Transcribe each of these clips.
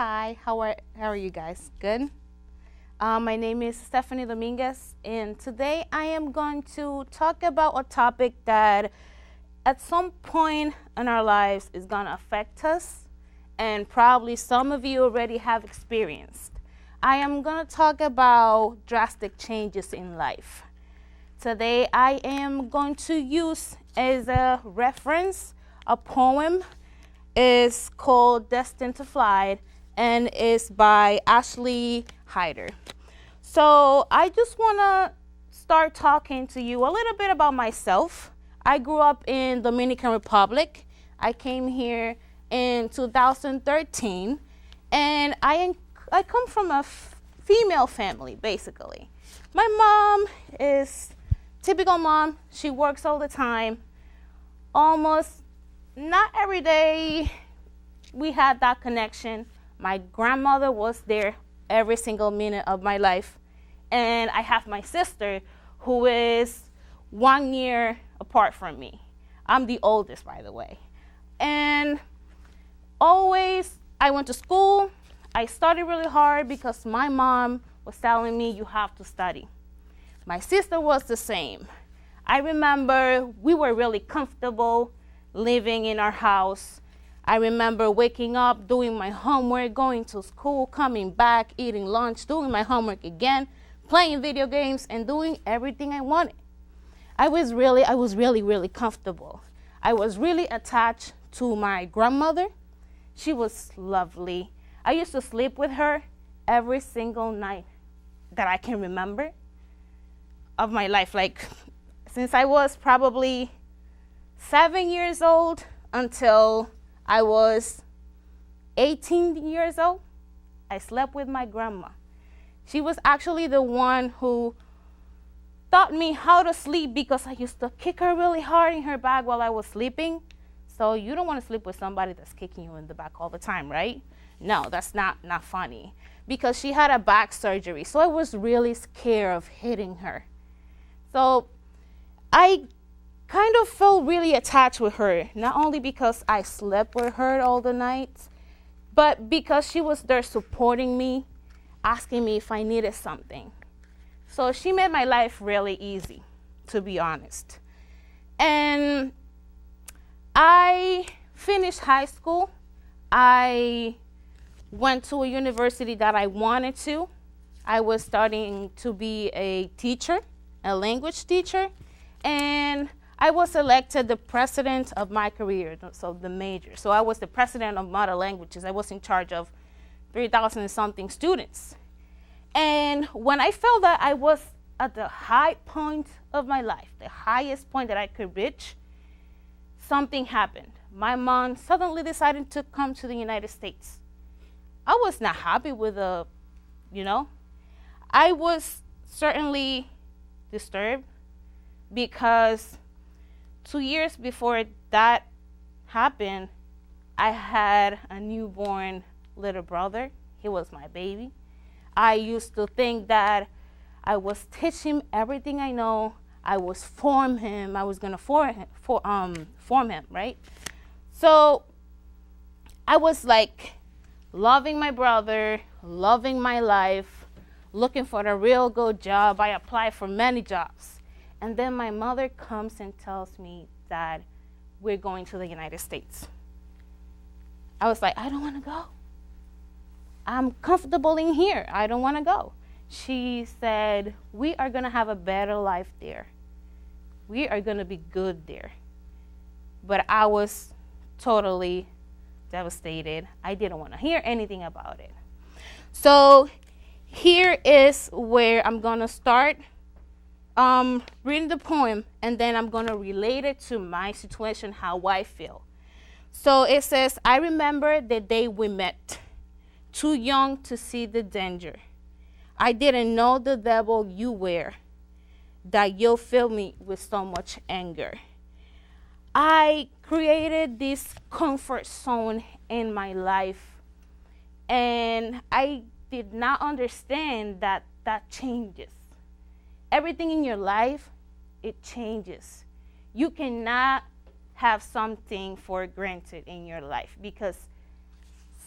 Hi, how are you guys? Good? My name is Stephany Dominguez, and today I am going to talk about a topic that at some point in our lives is going to affect us, and probably some of you already have experienced. I am going to talk about drastic changes in life. Today I am going to use as a reference a poem. Is called Destined to Fly and is by Ashley Hyder. So I just want to start talking to you a little bit about myself. I grew up in Dominican Republic. I came here in 2013, and I come from a female family, basically. My mom is typical mom. She works all the time, almost not every day we had that connection. My grandmother was there every single minute of my life. And I have my sister who is 1 year apart from me. I'm the oldest, by the way. And always I went to school. I studied really hard because my mom was telling me you have to study. My sister was the same. I remember we were really comfortable living in our house. I remember waking up, doing my homework, going to school, coming back, eating lunch, doing my homework again, playing video games, and doing everything I wanted. I was really comfortable. I was really attached to my grandmother. She was lovely. I used to sleep with her every single night that I can remember of my life. Like, since I was probably 7 years old until I was 18 years old, I slept with my grandma. She was actually the one who taught me how to sleep because I used to kick her really hard in her back while I was sleeping. So you don't want to sleep with somebody that's kicking you in the back all the time, right? No, that's not funny. Because she had a back surgery, so I was really scared of hitting her. So I kind of felt really attached with her, not only because I slept with her all the nights, but because she was there supporting me, asking me if I needed something. So she made my life really easy, to be honest. And I finished high school. I went to a university that I wanted to. I was starting to be a teacher, a language teacher, and I was elected the president of my career, so the major. So I was the president of modern languages. I was in charge of 3,000 and something students. And when I felt that I was at the high point of my life, the highest point that I could reach, something happened. My mom suddenly decided to come to the United States. I was not happy with I was certainly disturbed because 2 years before that happened, I had a newborn little brother. He was my baby. I used to think that I was teaching him everything I know. I was form him. I was gonna form him, right? So I was like loving my brother, loving my life, looking for a real good job. I applied for many jobs. And then my mother comes and tells me that we're going to the United States. I was like, I don't want to go. I'm comfortable in here. I don't want to go. She said, we are going to have a better life there. We are going to be good there. But I was totally devastated. I didn't want to hear anything about it. So here is where I'm going to start reading the poem, and then I'm going to relate it to my situation, how I feel. So it says, I remember the day we met, too young to see the danger. I didn't know the devil you were, that you'll fill me with so much anger. I created this comfort zone in my life, and I did not understand that changes. Everything in your life, it changes. You cannot have something for granted in your life because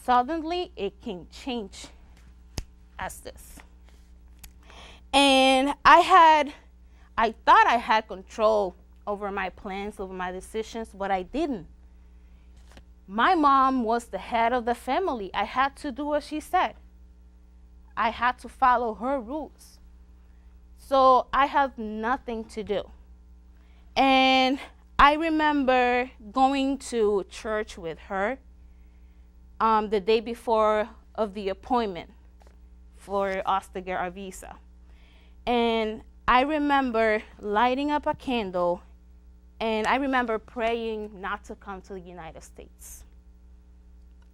suddenly it can change as this. And I thought I had control over my plans, over my decisions, but I didn't. My mom was the head of the family. I had to do what she said. I had to follow her rules. So I had nothing to do. And I remember going to church with her the day before of the appointment for us to get our visa. And I remember lighting up a candle, and I remember praying not to come to the United States.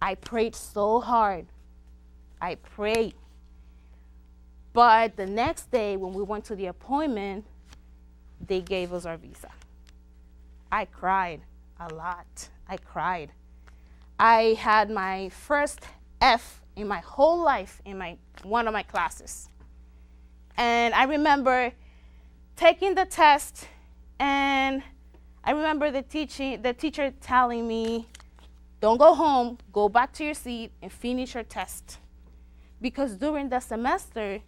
I prayed so hard. I prayed. But the next day when we went to the appointment, they gave us our visa. I cried a lot. I cried. I had my first F in my whole life in one of my classes. And I remember taking the test, and I remember the teacher telling me, don't go home, go back to your seat and finish your test. Because during the semester,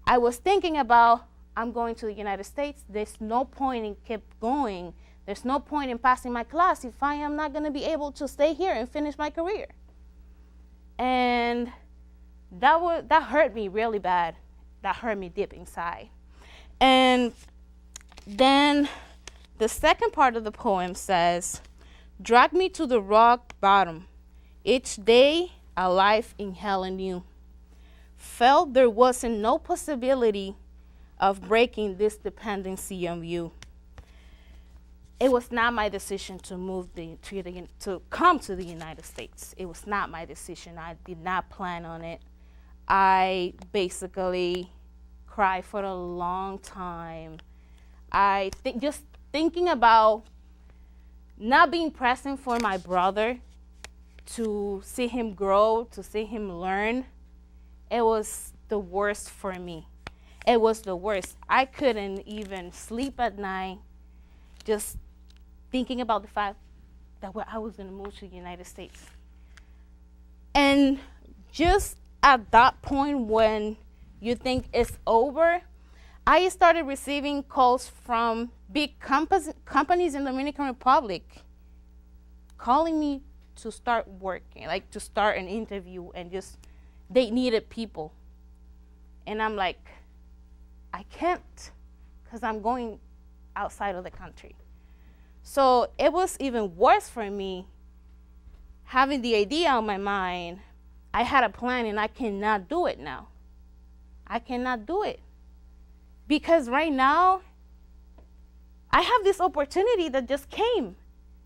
I was thinking about, I'm going to the United States. There's no point in keep going. There's no point in passing my class if I am not going to be able to stay here and finish my career. And that hurt me really bad. That hurt me deep inside. And then the second part of the poem says, drag me to the rock bottom, each day a life in hell anew. Felt there wasn't no possibility of breaking this dependency on you. It was not my decision to to come to the United States. It was not my decision. I did not plan on it. I basically cried for a long time. Just thinking about not being present for my brother, to see him grow, to see him learn, it was the worst for me. It was the worst. I couldn't even sleep at night just thinking about the fact that I was going to move to the United States. And just at that point when you think it's over, I started receiving calls from big companies in the Dominican Republic calling me to start working, like to start an interview, and just they needed people. And I'm like, I can't, because I'm going outside of the country. So it was even worse for me having the idea on my mind. I had a plan and I cannot do it now. I cannot do it. Because right now, I have this opportunity that just came.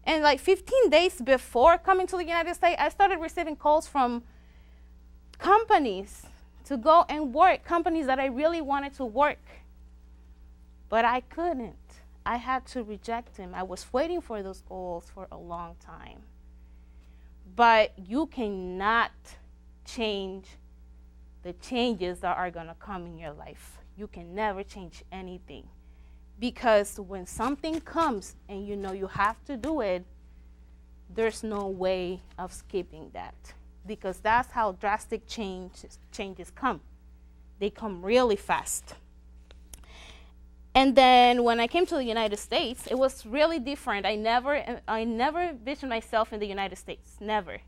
And like 15 days before coming to the United States, I started receiving calls from companies to go and work, companies that I really wanted to work. But I couldn't. I had to reject them. I was waiting for those calls for a long time. But you cannot change the changes that are going to come in your life. You can never change anything. Because when something comes and you know you have to do it, there's no way of skipping that. Because that's how drastic changes come. They come really fast. And then when I came to the United States, it was really different. I never envisioned myself in the United States, never.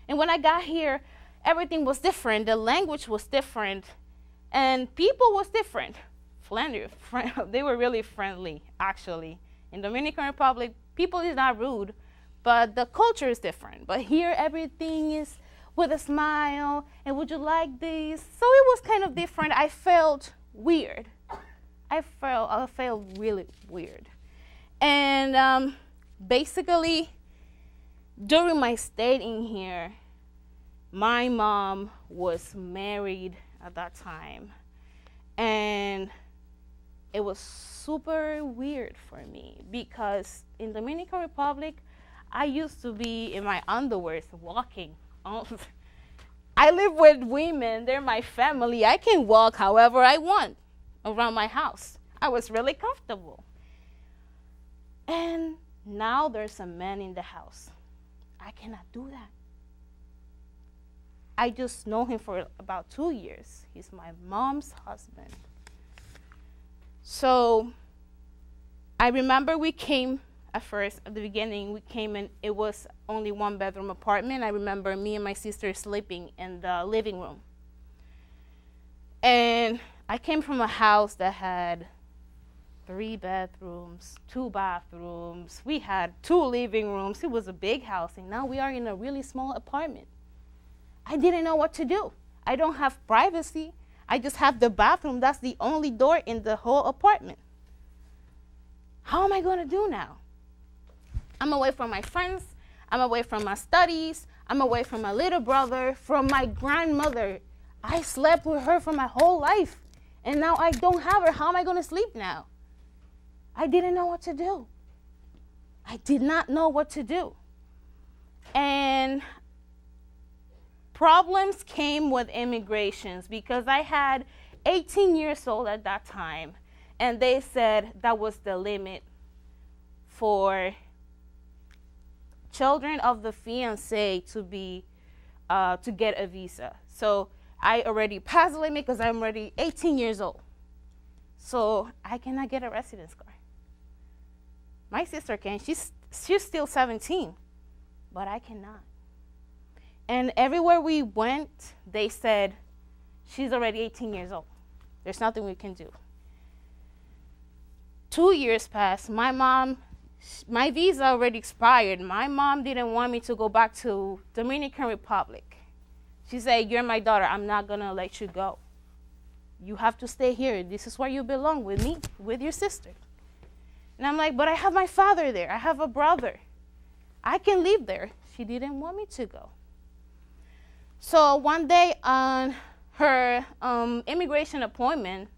And when I got here, everything was different. The language was different, and people was different. They were really friendly, actually. In Dominican Republic, people is not rude, but the culture is different. But here, everything is with a smile, and would you like this? So it was kind of different. I felt weird. I felt really weird. And basically, during my stay in here, my mom was married at that time. And it was super weird for me because in Dominican Republic, I used to be in my underwear walking. I live with women. They're my family. I can walk however I want around my house. I was really comfortable. And now there's a man in the house. I cannot do that. I just know him for about 2 years. He's my mom's husband. So I remember we came at the beginning, we came in, it was only 1-bedroom apartment. I remember me and my sister sleeping in the living room. And I came from a house that had 3 bedrooms, 2 bathrooms. We had 2 living rooms. It was a big house, and now we are in a really small apartment. I didn't know what to do. I don't have privacy. I just have the bathroom. That's the only door in the whole apartment. How am I going to do now? I'm away from my friends. I'm away from my studies. I'm away from my little brother, from my grandmother. I slept with her for my whole life, and now I don't have her. How am I going to sleep now? I didn't know what to do. I did not know what to do. And problems came with immigrations because I had 18 years old at that time, and they said that was the limit for children of the fiancé to get a visa. So I already passed the limit because I'm already 18 years old. So I cannot get a residence card. My sister can. She's still 17, but I cannot. And everywhere we went, they said, she's already 18 years old. There's nothing we can do. 2 years passed. My visa already expired. My mom didn't want me to go back to Dominican Republic. She said, you're my daughter. I'm not going to let you go. You have to stay here. This is where you belong, with me, with your sister. And I'm like, but I have my father there. I have a brother. I can live there. She didn't want me to go. So one day on her immigration appointment,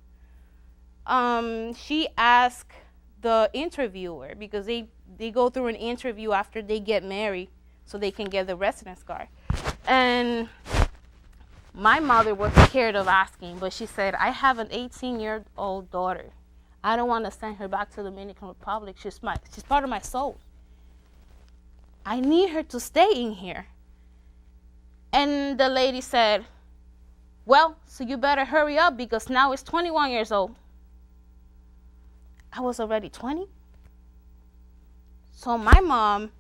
she asked the interviewer, because they go through an interview after they get married so they can get the residence card. And my mother was scared of asking, but she said, I have an 18-year-old daughter. I don't want to send her back to the Dominican Republic. She's part of my soul. I need her to stay in here. And the lady said, well, so you better hurry up because now it's 21 years old. I was already 20. So my mom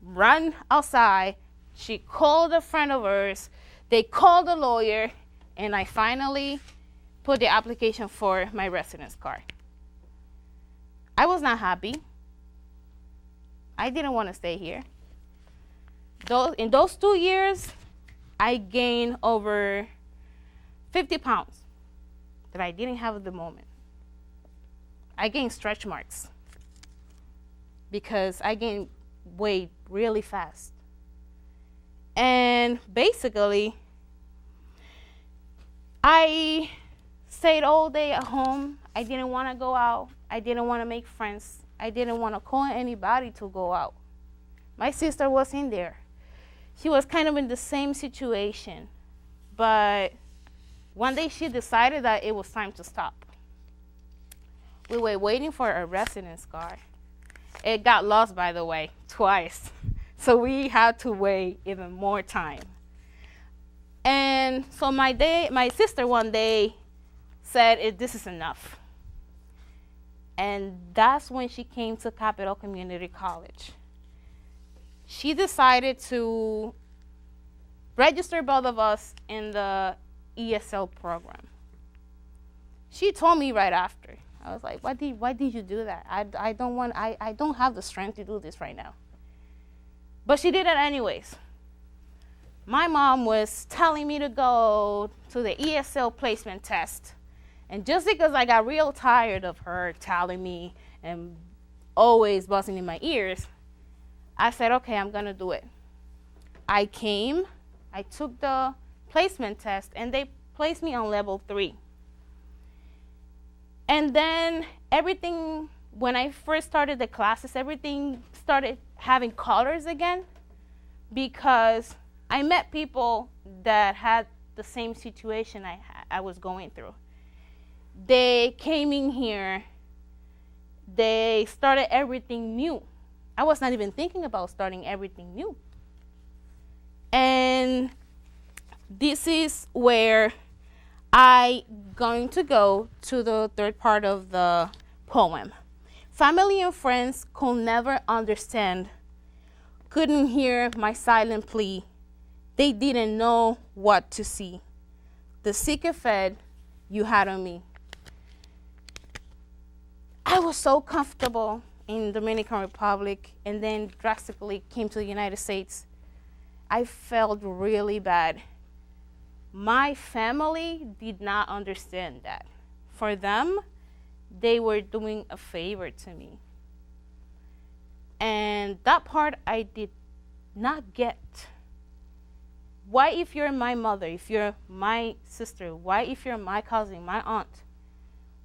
ran outside. She called a friend of hers. They called a lawyer, and I finally put the application for my residence card. I was not happy. I didn't want to stay here. In those 2 years, I gained over 50 pounds that I didn't have at the moment. I gained stretch marks because I gained weight really fast. And basically, I stayed all day at home. I didn't want to go out. I didn't want to make friends. I didn't want to call anybody to go out. My sister was in there. She was kind of in the same situation. But one day she decided that it was time to stop. We were waiting for a residence card. It got lost, by the way, twice. So we had to wait even more time. And so my sister one day said, this is enough. And that's when she came to Capital Community College. She decided to register both of us in the ESL program. She told me right after. I was like, why did you do that? I don't have the strength to do this right now. But she did it anyways. My mom was telling me to go to the ESL placement test. And just because I got real tired of her telling me and always buzzing in my ears, I said, okay, I'm going to do it. I came, I took the placement test, and they placed me on level 3. And then everything, when I first started the classes, everything started having colors again because I met people that had the same situation I was going through. They came in here, they started everything new. I was not even thinking about starting everything new. And this is where I going to go to the third part of the poem. Family and friends could never understand, couldn't hear my silent plea. They didn't know what to see. The sick effect you had on me. I was so comfortable in Dominican Republic and then drastically came to the United States. I felt really bad. My family did not understand that. For them, they were doing a favor to me. And that part I did not get. Why, if you're my mother, if you're my sister, why, if you're my cousin, my aunt,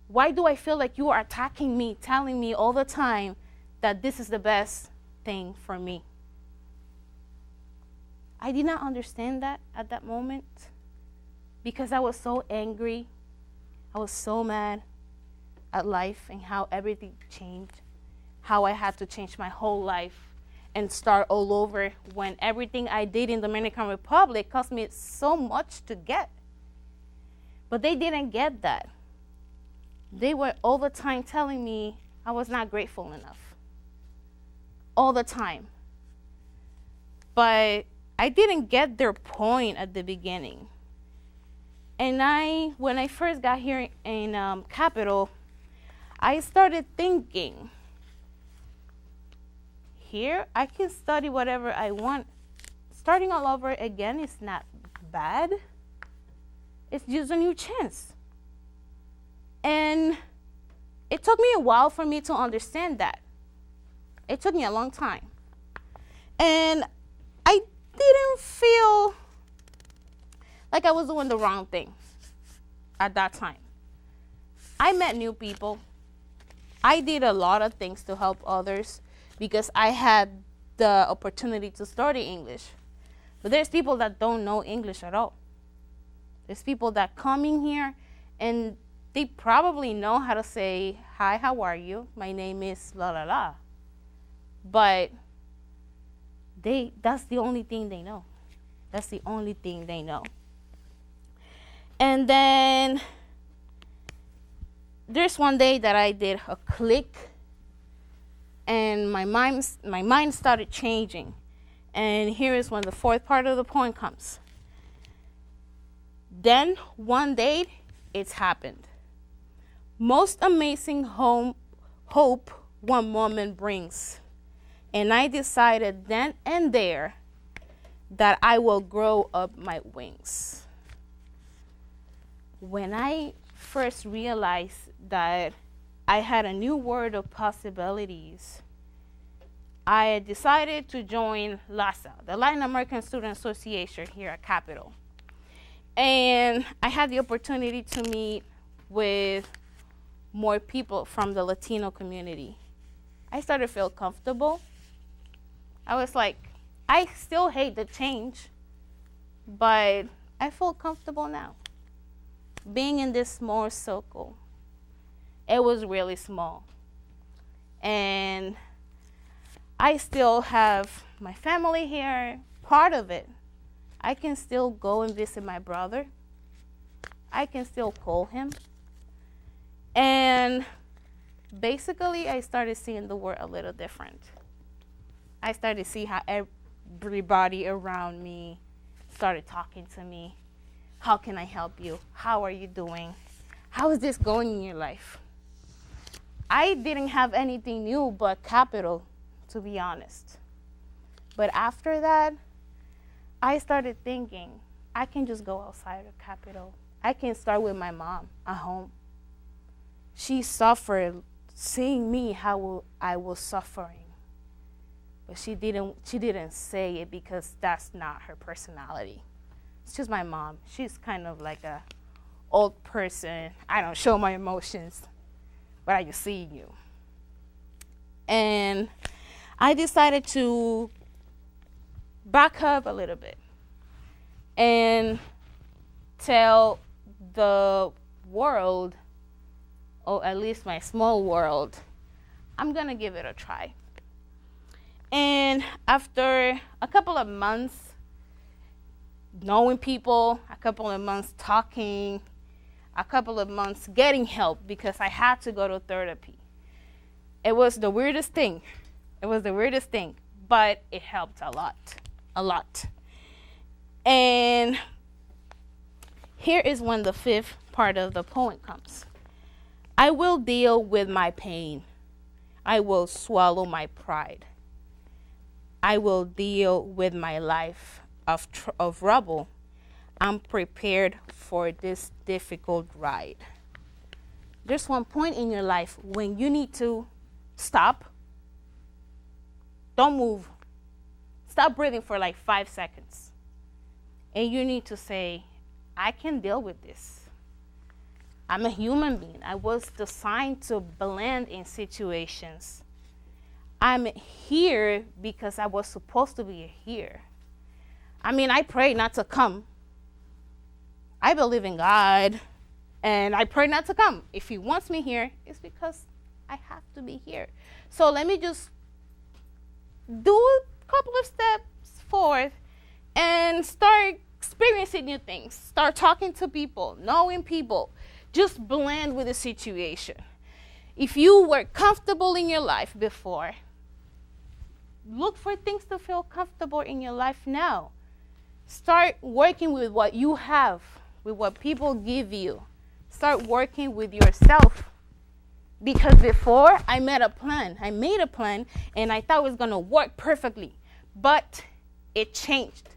why do I feel like you are attacking me, telling me all the time that this is the best thing for me? I did not understand that at that moment because I was so angry. I was so mad at life and how everything changed, how I had to change my whole life and start all over when everything I did in the Dominican Republic cost me so much to get. But they didn't get that. They were all the time telling me I was not grateful enough. All the time. But I didn't get their point at the beginning. And when I first got here in Capital, I started thinking, here I can study whatever I want. Starting all over again is not bad. It's just a new chance. And it took me a while for me to understand that. It took me a long time. And I didn't feel like I was doing the wrong thing at that time. I met new people. I did a lot of things to help others because I had the opportunity to study English. But there's people that don't know English at all. There's people that come in here and they probably know how to say, hi, how are you? My name is la la la. But that's the only thing they know. That's the only thing they know. And then there's one day that I did a click and my mind started changing. And here is when the fourth part of the poem comes. Then one day it's happened. Most amazing hope one moment brings. And I decided then and there that I will grow up my wings. When I first realized that I had a new world of possibilities, I decided to join LASA, the Latin American Student Association here at Capital. And I had the opportunity to meet with more people from the Latino community. I started to feel comfortable. I was like, I still hate the change, but I feel comfortable now. Being in this small circle, it was really small. And I still have my family here, part of it. I can still go and visit my brother. I can still call him. And basically, I started seeing the world a little different. I started to see how everybody around me started talking to me. How can I help you? How are you doing? How is this going in your life? I didn't have anything new but Capital, to be honest. But after that, I started thinking, I can just go outside of Capital. I can start with my mom at home. She suffered seeing me how I was suffering. But she didn't say it because that's not her personality. It's just my mom. She's kind of like a old person. I don't show my emotions, but I just see you. And I decided to back up a little bit and tell the world, or at least my small world, I'm gonna give it a try. And after a couple of months, knowing people, a couple of months talking, a couple of months getting help because I had to go to therapy. It was the weirdest thing. It was the weirdest thing, but it helped a lot. And here is when the fifth part of the poem comes. I will deal with my pain. I will swallow my pride. I will deal with my life of rubble. I'm prepared for this difficult ride. There's one point in your life when you need to stop. Don't move. Stop breathing for like 5 seconds. And you need to say, I can deal with this. I'm a human being. I was designed to blend in situations. I'm here because I was supposed to be here. I mean, I pray not to come. I believe in God, and I pray not to come. If he wants me here, it's because I have to be here. So let me just do a couple of steps forward and start experiencing new things. Start talking to people, knowing people. Just blend with the situation. If you were comfortable in your life before, look for things to feel comfortable in your life now. Start working with what you have, with what people give you. Start working with yourself. Because before, I made a plan, and I thought it was going to work perfectly. But it changed.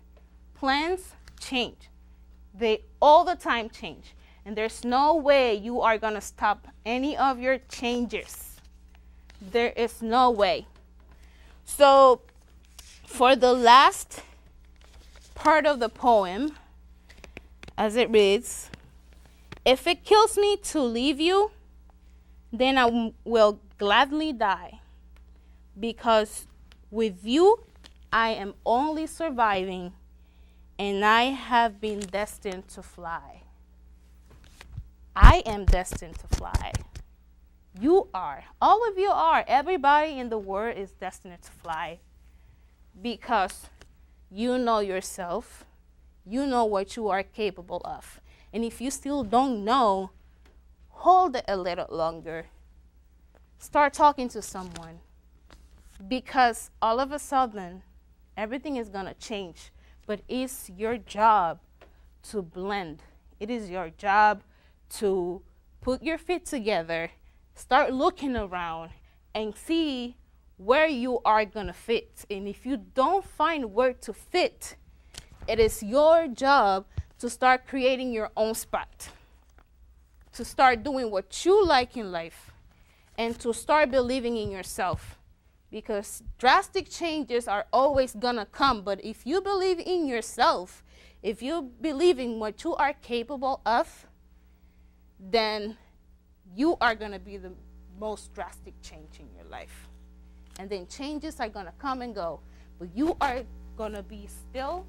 Plans change. They all the time change. And there's no way you are going to stop any of your changes. There is no way. So for the last part of the poem, as it reads, if it kills me to leave you, then I will gladly die. Because with you, I am only surviving, and I have been destined to fly. I am destined to fly. You are. All of you are. Everybody in the world is destined to fly. Because you know yourself. You know what you are capable of. And if you still don't know, hold it a little longer. Start talking to someone. Because all of a sudden, everything is going to change. But it's your job to blend. It is your job to put your feet together, start looking around, and see where you are going to fit. And if you don't find where to fit, it is your job to start creating your own spot, to start doing what you like in life, and to start believing in yourself. Because drastic changes are always going to come. But if you believe in yourself, if you believe in what you are capable of, then you are going to be the most drastic change in your life. And then changes are going to come and go. But you are going to be still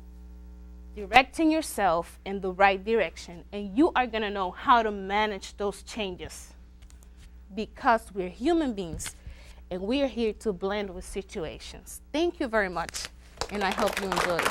directing yourself in the right direction. And you are going to know how to manage those changes. Because we're human beings. And we are here to blend with situations. Thank you very much. And I hope you enjoy.